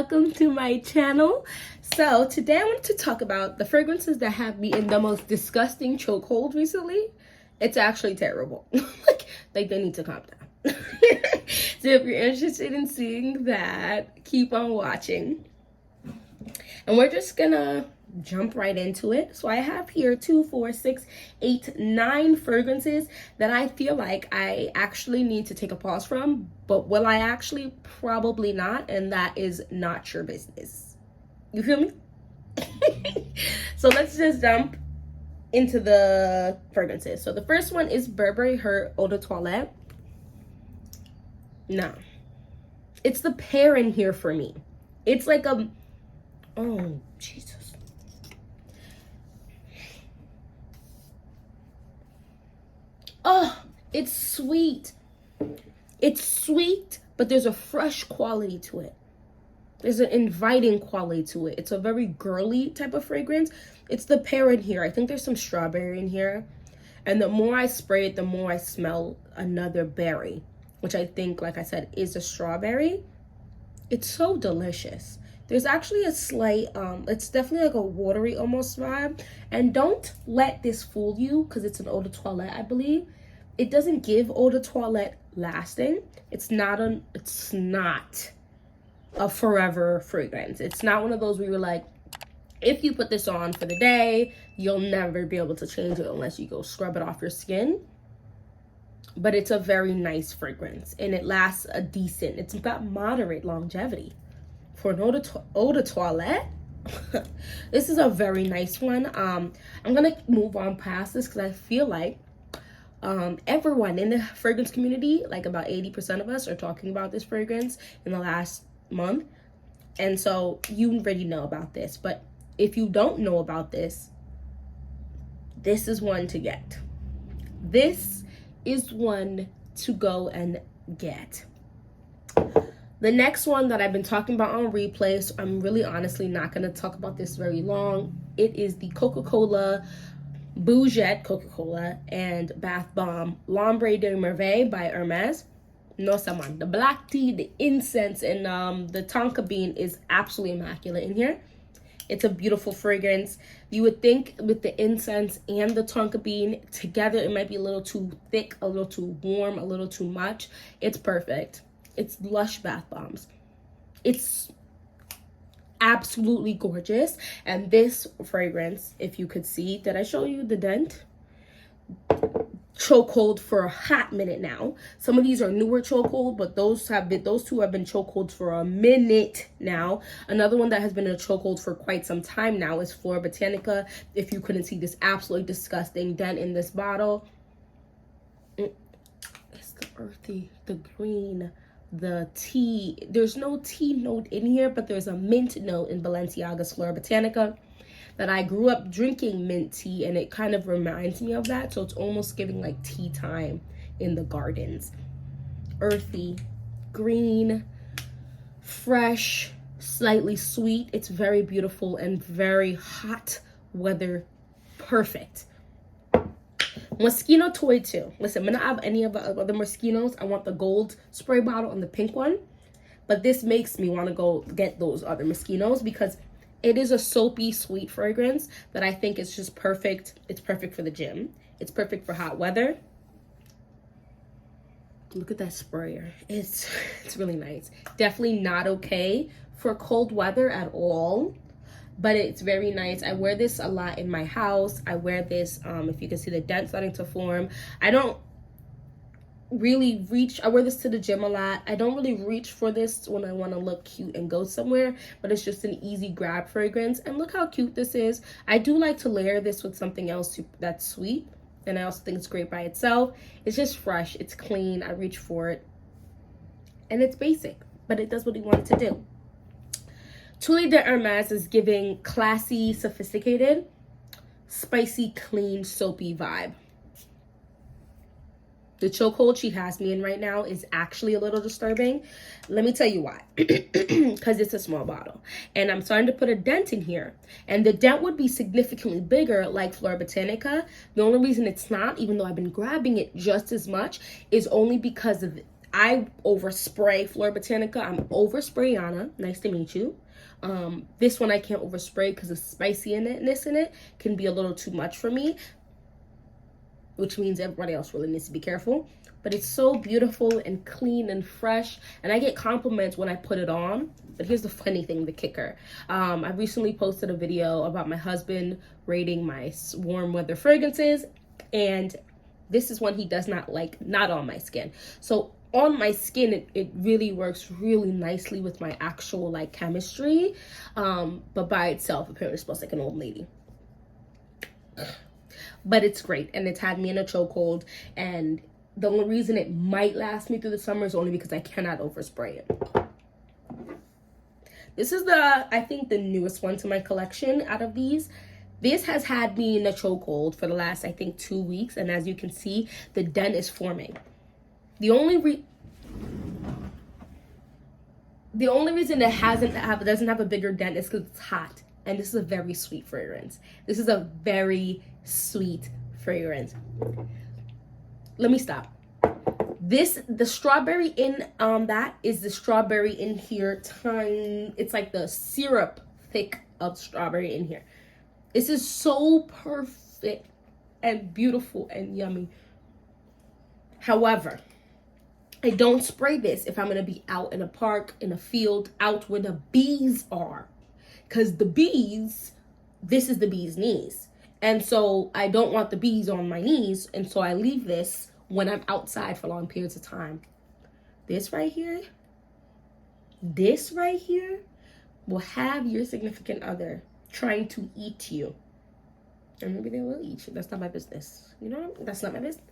welcome to my channel. So today I want to talk about the fragrances that have me in the most disgusting chokehold recently. It's actually terrible. like they need to calm down. So if you're interested in seeing that, keep on watching. And we're just gonna jump right into it. So I have here 2, 4, 6, 8, 9 fragrances that I feel like I actually need to take a pause from, but will I actually? Probably not, and that is not your business. You feel me? So let's just jump into the fragrances. So the first one is Burberry Her Eau de Toilette. No, it's the pear in here for me. It's like a, oh Jesus. Oh, it's sweet. It's sweet, but there's a fresh quality to it. There's an inviting quality to it. It's a very girly type of fragrance. It's the pear in here. I think there's some strawberry in here. And the more I spray it, the more I smell another berry, which I think, like I said, is a strawberry. It's so delicious. There's actually a slight, it's definitely like a watery almost vibe. And don't let this fool you, because it's an eau de toilette, I believe. It doesn't give eau de toilette lasting. It's not a forever fragrance. It's not one of those where you're like, if you put this on for the day, you'll never be able to change it unless you go scrub it off your skin. But it's a very nice fragrance, and it lasts a decent, it's got moderate longevity. For an eau de toilette, this is a very nice one. I'm gonna move on past this because I feel like everyone in the fragrance community, like about 80% of us, are talking about this fragrance in the last month. And so you already know about this. But if you don't know about this, this is one to get. This is one to go and get. The next one that I've been talking about on replay, so I'm really honestly not going to talk about this very long. It is the Coca-Cola Bougette Coca-Cola and Bath Bomb L'Ombre de Merveille by Hermes. No, saman. The black tea, the incense, and the tonka bean is absolutely immaculate in here. It's a beautiful fragrance. You would think with the incense and the tonka bean together, it might be a little too thick, a little too warm, a little too much. It's perfect. It's lush bath bombs. It's absolutely gorgeous. And this fragrance, if you could see, did I show you the dent? Chokehold for a hot minute now. Some of these are newer chokehold, but those two have been chokeholds for a minute now. Another one that has been a chokehold for quite some time now is Flora Botanica. If you couldn't see this absolutely disgusting dent in this bottle, it's the earthy, the green, the tea. There's no tea note in here, but there's a mint note in Balenciaga's Flora Botanica. That I grew up drinking mint tea, and it kind of reminds me of that. So it's almost giving like tea time in the gardens. Earthy, green, fresh, slightly sweet. It's very beautiful and very hot weather perfect. Moschino Toy 2. Listen, I'm not have any of the other Moschinos. I want the gold spray bottle and the pink one. But this makes me want to go get those other Moschinos because it is a soapy, sweet fragrance that I think is just perfect. It's perfect for the gym. It's perfect for hot weather. Look at that sprayer. It's really nice. Definitely not okay for cold weather at all, but it's very nice. I wear this a lot in my house. I wear this, if you can see the dent starting to form. I don't really reach, I wear this to the gym a lot. I don't really reach for this when I want to look cute and go somewhere, but it's just an easy grab fragrance. And look how cute this is. I do like to layer this with something else that's sweet, and I also think it's great by itself. It's just fresh, it's clean, I reach for it, and it's basic, but it does what you want it to do. Truly de Hermes is giving classy, sophisticated, spicy, clean, soapy vibe. The chokehold she has me in right now is actually a little disturbing. Let me tell you why. Because it's a small bottle. And I'm starting to put a dent in here. And the dent would be significantly bigger like Flora Botanica. The only reason it's not, even though I've been grabbing it just as much, is only because of I overspray Flor Botanica. I'm oversprayana. Nice to meet you. This one I can't overspray because the spiciness in it can be a little too much for me, which means everybody else really needs to be careful. But it's so beautiful and clean and fresh, and I get compliments when I put it on. But here's the funny thing, the kicker. I recently posted a video about my husband rating my warm weather fragrances, and this is one he does not like, not on my skin. So on my skin, it really works really nicely with my actual like chemistry, but by itself, apparently it smells like an old lady. But it's great, and it's had me in a chokehold, and the only reason it might last me through the summer is only because I cannot overspray it. This is I think the newest one to my collection out of these. This has had me in a chokehold for the last, I think, 2 weeks, and as you can see, the dent is forming. The only reason it doesn't have a bigger dent is because it's hot, and this is a very sweet fragrance. This is a very sweet fragrance. Let me stop. The strawberry in that is the strawberry in here. It's like the syrup thick of strawberry in here. This is so perfect and beautiful and yummy. However, I don't spray this if I'm going to be out in a park, in a field, out where the bees are. Because this is the bee's knees. And so I don't want the bees on my knees. And so I leave this when I'm outside for long periods of time. This right here will have your significant other trying to eat you. And maybe they will eat you. That's not my business. You know, that's not my business.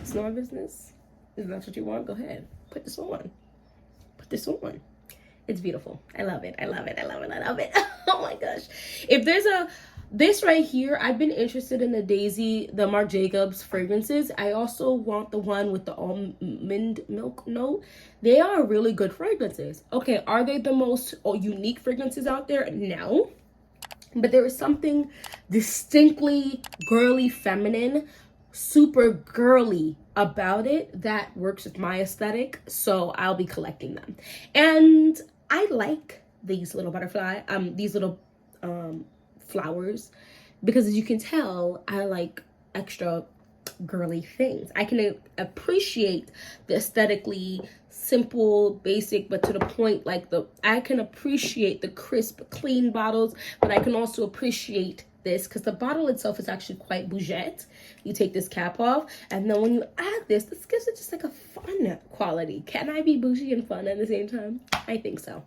It's not my business. If that's what you want, go ahead. Put this on. It's beautiful. I love it. Oh my gosh. If there's this right here, I've been interested in the Marc Jacobs fragrances. I also want the one with the almond milk note. They are really good fragrances. Okay, are they the most unique fragrances out there? No. But there is something distinctly girly feminine, super girly about it that works with my aesthetic. So I'll be collecting them. And I like these little flowers, because as you can tell, I like extra girly things. I can appreciate the aesthetically simple, basic, but to the point, I can appreciate the crisp, clean bottles, but I can also appreciate this because the bottle itself is actually quite bougette. You take this cap off, and then when you add this gives it just like a fun quality. Can I be bougie and fun at the same time? I think so.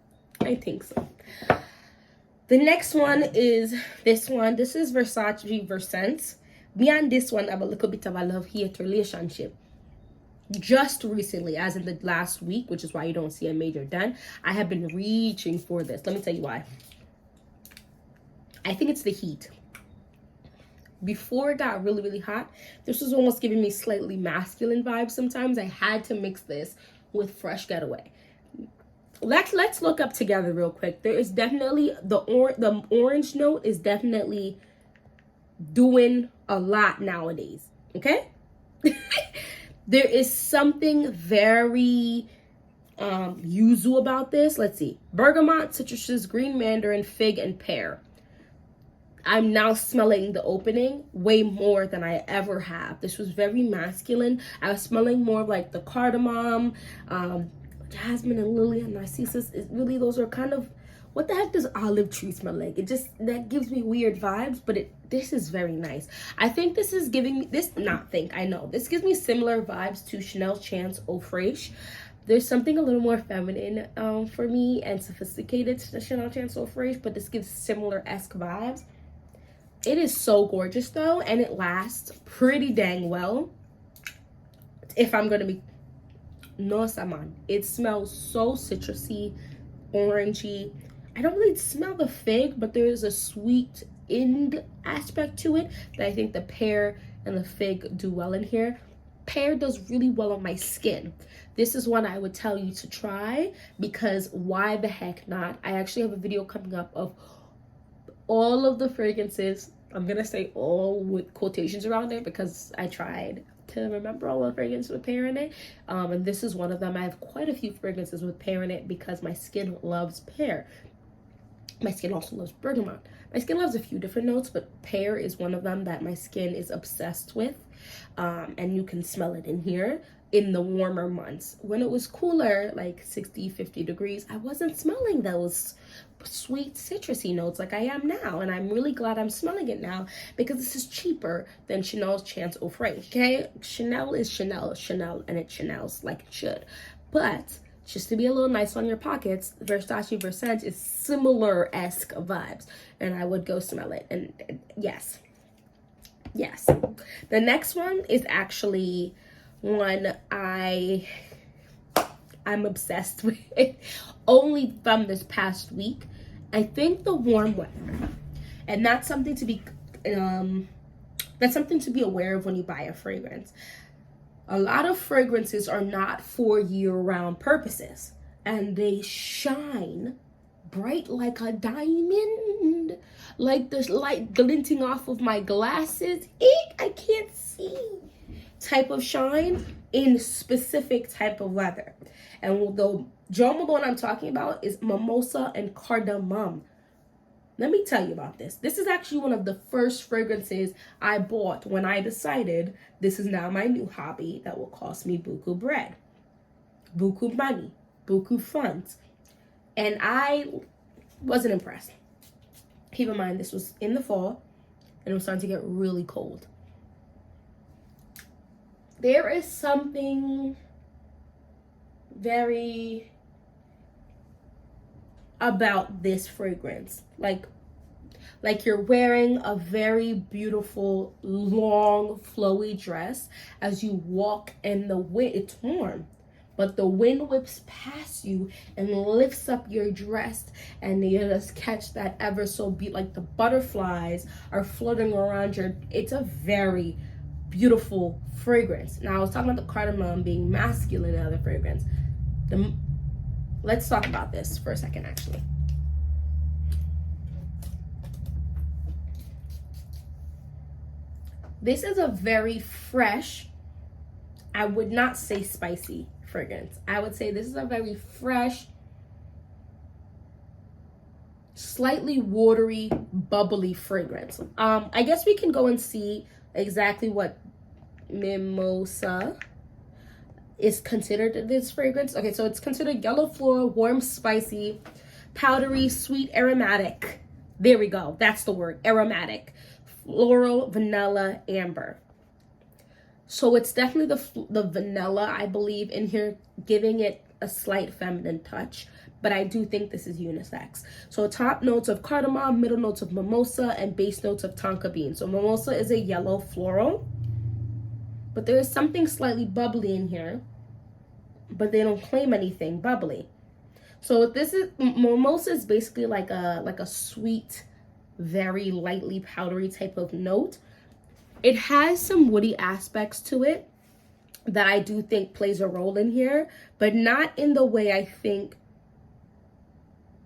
The next one is this one. This is Versace Versance. Beyond this one, I have a little bit of a love-hate relationship. Just recently, as in the last week, which is why you don't see a major dent, I have been reaching for this. Let me tell you why. I think it's the heat. Before it got really, really hot, this was almost giving me slightly masculine vibes sometimes. I had to mix this with Fresh Getaway. Let's look up together real quick. There is definitely the orange note is definitely doing a lot nowadays. Okay. There is something very yuzu about this. Let's see. Bergamot, citrus, green mandarin, fig, and pear. I'm now smelling the opening way more than I ever have. This was very masculine. I was smelling more of like the cardamom, jasmine and lily and narcissus. Those are kind of, what the heck does olive tree smell like? That gives me weird vibes, but this is very nice. I think this is giving me, this gives me similar vibes to Chanel Chance Eau Fraiche. There's something a little more feminine for me and sophisticated to Chanel Chance Eau Fraiche, but this gives similar-esque vibes. It is so gorgeous though, and it lasts pretty dang well. If I'm gonna be no saman, it smells so citrusy, orangey. I don't really smell the fig, but there is a sweet end aspect to it that I think the pear and the fig do well in here. Pear does really well on my skin. This is one I would tell you to try, because why the heck not? I actually have a video coming up of all of the fragrances. I'm gonna say all with quotations around it because I tried to remember all the fragrances with pear in it. And this is one of them. I have quite a few fragrances with pear in it because my skin loves pear. My skin also loves bergamot. My skin loves a few different notes, but pear is one of them that my skin is obsessed with. And you can smell it in here in the warmer months. When it was cooler, like 60, 50 degrees, I wasn't smelling those sweet citrusy notes like I am now. And I'm really glad I'm smelling it now because this is cheaper than Chanel's Chance Au Frais, okay? Chanel is Chanel, and it Chanel's like it should. But just to be a little nice on your pockets, Versace Versace is similar-esque vibes. And I would go smell it. And yes. Yes. The next one is actually one I'm obsessed with. Only from this past week. I think the warm weather. And that's something to be aware of when you buy a fragrance. A lot of fragrances are not for year-round purposes, and they shine bright like a diamond, like the light glinting off of my glasses. I can't see. Type of shine in specific type of weather. And the Jo Malone I'm talking about is mimosa and cardamom. Let me tell you about this. This is actually one of the first fragrances I bought when I decided this is now my new hobby that will cost me buku bread, buku money, buku funds. And I wasn't impressed. Keep in mind, this was in the fall and it was starting to get really cold. There is something very about this fragrance, like you're wearing a very beautiful long flowy dress as you walk in the wind. It's warm, but the wind whips past you and lifts up your dress, and you just catch that ever so like the butterflies are floating around your. It's a very beautiful fragrance. Now I was talking about the cardamom being masculine in other fragrance. Let's talk about this for a second, actually. This is a very fresh, I would not say spicy fragrance. I would say this is a very fresh, slightly watery, bubbly fragrance. I guess we can go and see exactly what mimosa is considered in this fragrance. Okay, so it's considered yellow floral, warm, spicy, powdery, sweet, aromatic. There we go. That's the word, aromatic. Floral, vanilla, amber. So it's definitely the vanilla, I believe, in here, giving it a slight feminine touch. But I do think this is unisex. So top notes of cardamom, middle notes of mimosa, and base notes of tonka bean. So mimosa is a yellow floral. But there is something slightly bubbly in here. But they don't claim anything bubbly. So this is, mimosa is basically like a sweet, very lightly powdery type of note. It has some woody aspects to it that I do think plays a role in here, but not in the way I think.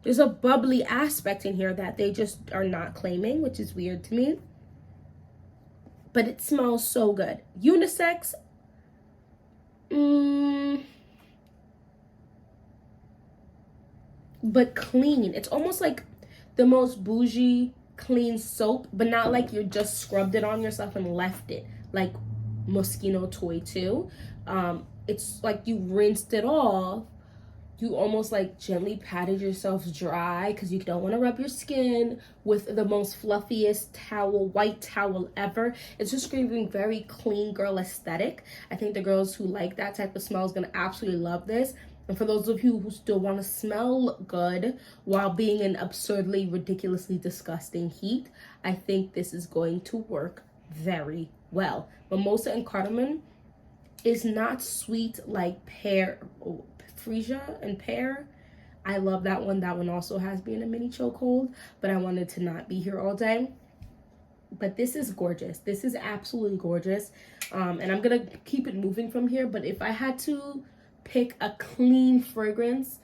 There's a bubbly aspect in here that they just are not claiming, which is weird to me. But it smells so good. Unisex. But clean. It's almost like the most bougie clean soap, but not like you just scrubbed it on yourself and left it like Moschino Toy 2. It's like you rinsed it off. You almost like gently patted yourself dry because you don't want to rub your skin with the most fluffiest towel, white towel ever. It's just screaming very clean girl aesthetic. I think the girls who like that type of smell is going to absolutely love this. And for those of you who still want to smell good while being in absurdly, ridiculously disgusting heat, I think this is going to work very well. Mimosa and cardamom is not sweet like pear, freesia and pear. I love that one. That one also has me in a mini chokehold, but I wanted to not be here all day. But this is gorgeous. This is absolutely gorgeous. And I'm going to keep it moving from here. But if I had to pick a clean fragrance,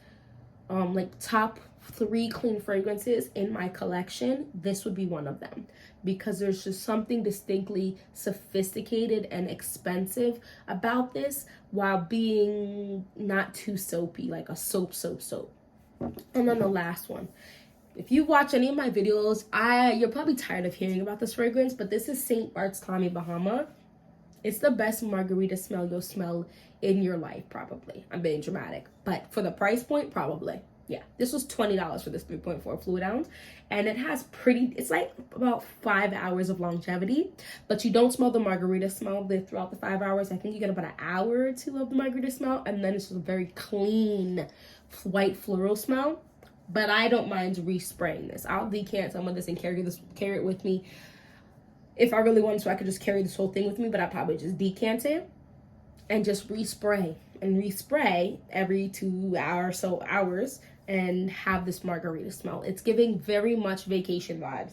like top 3 clean fragrances in my collection, this would be one of them, because there's just something distinctly sophisticated and expensive about this while being not too soapy, like a soap. And then the last one, if you watch any of my videos, you're probably tired of hearing about this fragrance, but this is St. Bart's Tommy Bahama. It's the best margarita smell you'll smell in your life, probably. I'm being dramatic, but for the price point, probably. Yeah, this was $20 for this 3.4 fluid ounce, and it has it's like about 5 hours of longevity, but you don't smell the margarita smell throughout the 5 hours. I think you get about an hour or two of the margarita smell, and then it's just a very clean white floral smell. But I don't mind respraying this. I'll decant some of this and carry it with me. If I really wanted to, I could just carry this whole thing with me, but I'd probably just decant it and just respray every 2 hours and have this margarita smell. It's giving very much vacation vibes.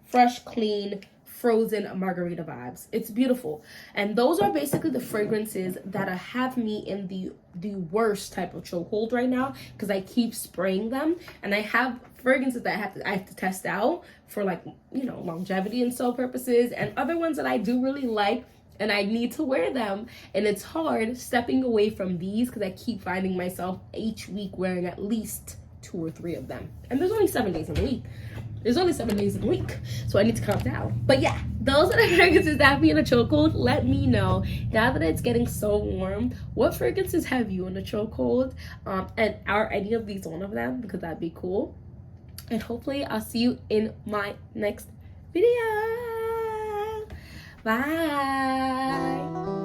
Fresh, clean, frozen margarita vibes. It's beautiful. And those are basically the fragrances that have me in the worst type of chokehold right now, because I keep spraying them, and I have fragrances that I have to test out for, like, you know, longevity and so purposes, and other ones that I do really like and I need to wear them. And it's hard stepping away from these because I keep finding myself each week wearing at least 2 or 3 of them. And there's only 7 days in the week. So I need to calm down. But yeah, those are the fragrances that have me in a chokehold. Let me know, now that it's getting so warm, what fragrances have you in a chokehold? And are any of these one of them? Because that'd be cool. And hopefully I'll see you in my next video. Bye.